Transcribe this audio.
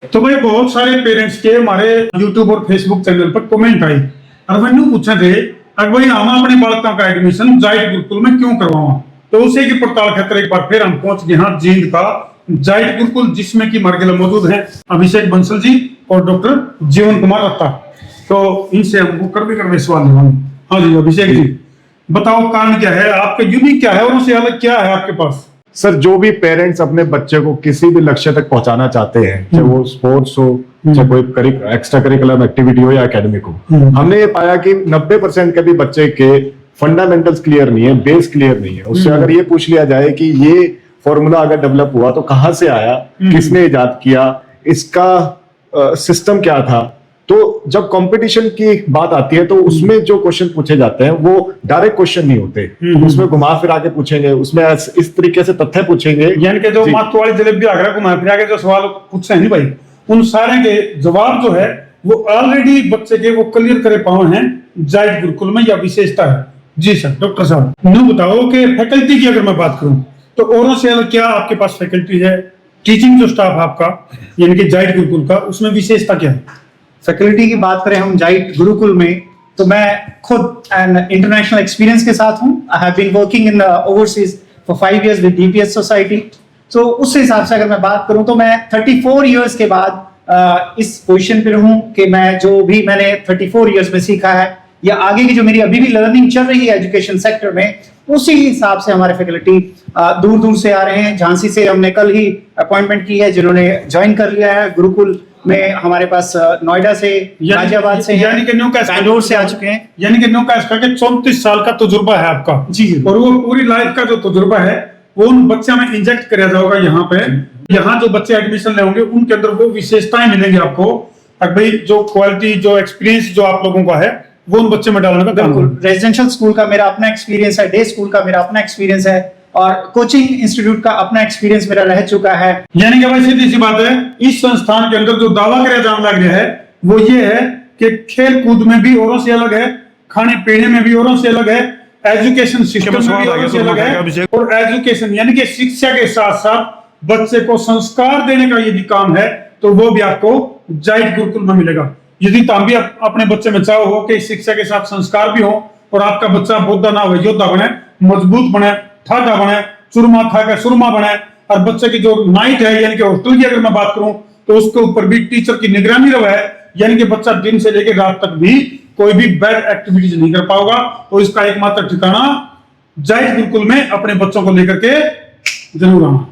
तो भाई बहुत सारे पेरेंट्स के हमारे यूट्यूब और फेसबुक चैनल पर कमेंट आई और मैंने पूछा थे अगर भाई हम अपने बालकों का एडमिशन जायद गुरुकुल में क्यों करवाओ। तो उसी की पड़ताल खातिर एक बार फिर हम पहुंच गए हाँ जींद का जायद गुरुकुल, जिसमें कि हमारे लिए मौजूद हैं अभिषेक बंसल जी और डॉक्टर जीवन कुमार रत्ता। तो इनसे हम कर सवाल लेवाएंगे। हाँ जी अभिषेक जी, बताओ कारण क्या है आपका, यूनिक क्या है और उससे अलग क्या है आपके पास। सर, जो भी पेरेंट्स अपने बच्चे को किसी भी लक्ष्य तक पहुंचाना चाहते हैं, चाहे वो स्पोर्ट्स हो, चाहे कोई एक्स्ट्रा करिकुलर एक्टिविटी हो या एकेडमिक हो, हमने ये पाया कि 90% के भी बच्चे के फंडामेंटल्स क्लियर नहीं है, बेस क्लियर नहीं है। उससे अगर ये पूछ लिया जाए कि ये फॉर्मूला अगर डेवलप हुआ तो कहाँ से आया, किसने इजाद किया, इसका सिस्टम क्या था, तो जब कंपटीशन की बात आती है तो उसमें जो क्वेश्चन पूछे जाते हैं वो डायरेक्ट क्वेश्चन नहीं होते, उसमें घुमा फिरा के पूछेंगे, उसमें इस तरीके से तथ्य पूछेंगे। यानी कि जो मातू वाली जलेबी आगरा घुमा फिरा के जो सवाल पूछते हैं नहीं भाई, उन सारे के जवाब जो है वो ऑलरेडी बच्चे के वो क्लियर करे पाए हैं जायद गुरुकुल में, या विशेषता है। जी सर, डॉक्टर साहब न्यू बताओ कि फैकल्टी की अगर मैं बात करूं तो औरों से अलग क्या आपके पास फैकल्टी है, टीचिंग जो स्टाफ आपका यानी कि जायद गुरुकुल का, उसमें विशेषता क्या है। फैकल्टी की बात करें हम जायद गुरुकुल में, तो मैं खुद एन इंटरनेशनल एक्सपीरियंस के साथ हूं। I have been working in overseas for 5 years with DPS society. तो उस हिसाब से अगर मैं बात करूं तो मैं 34 इयर्स के बाद इस पोजीशन पर हूं कि मैं जो भी मैंने 34 इयर्स में सीखा है या आगे की जो मेरी अभी भी लर्निंग चल रही है एजुकेशन सेक्टर में, उसी हिसाब से हमारे फैकल्टी दूर दूर से आ रहे हैं। झांसी से हमने कल ही अपॉइंटमेंट की है जिन्होंने ज्वाइन कर लिया है गुरुकुल में। हमारे पास नोएडा से, गाजियाबाद से, यानी कि बैंगलोर से आ चुके हैं। यानी कि न्यू कैश का 34 साल का तजुर्बा है आपका। जी। और वो पूरी लाइफ का जो तजुर्बा है वो उन बच्चों में इंजेक्ट किया जाएगा यहाँ पे। यहाँ जो बच्चे एडमिशन लेंगे उनके अंदर वो विशेषताएं मिलेंगी आपको, भाई जो क्वालिटी जो एक्सपीरियंस जो आप लोगों का है वो उन बच्चे में डालने का। बिल्कुल, रेजिडेंशियल स्कूल का मेरा अपना एक्सपीरियंस है, डे स्कूल का मेरा अपना एक्सपीरियंस है और कोचिंग इंस्टीट्यूट का अपना एक्सपीरियंस मेरा रह चुका है। यानी कि भाई सीधी सी बात है, इस संस्थान के अंदर जो दावा किया जाने लग गया है वो ये है कि खेल कूद में भी औरों से अलग है, खाने पीने में भी औरों से अलग है, एजुकेशन सिस्टम में भी औरों से अलग है। और एजुकेशन यानी कि शिक्षा के साथ साथ बच्चे को संस्कार देने का यदि काम है तो वो भी आपको जायद गुरुकुल में मिलेगा। यदि तुम भी अपने बच्चे में चाहो हो कि शिक्षा के साथ संस्कार भी हो और आपका बच्चा बोधा ना हो, योद्धा बने, मजबूत बने, ठाठा बने, चुरमा खा के सुरमा बने, और बच्चे की जो नाइट है यानी कि हॉस्टल की अगर मैं बात करूं तो उसके ऊपर भी टीचर की निगरानी रहे, यानी कि बच्चा दिन से लेकर रात तक भी कोई भी बैड एक्टिविटीज नहीं कर पाएगा। और इसका एकमात्र ठिकाना जायद गुरुकुल में अपने बच्चों को लेकर के जरूर आना।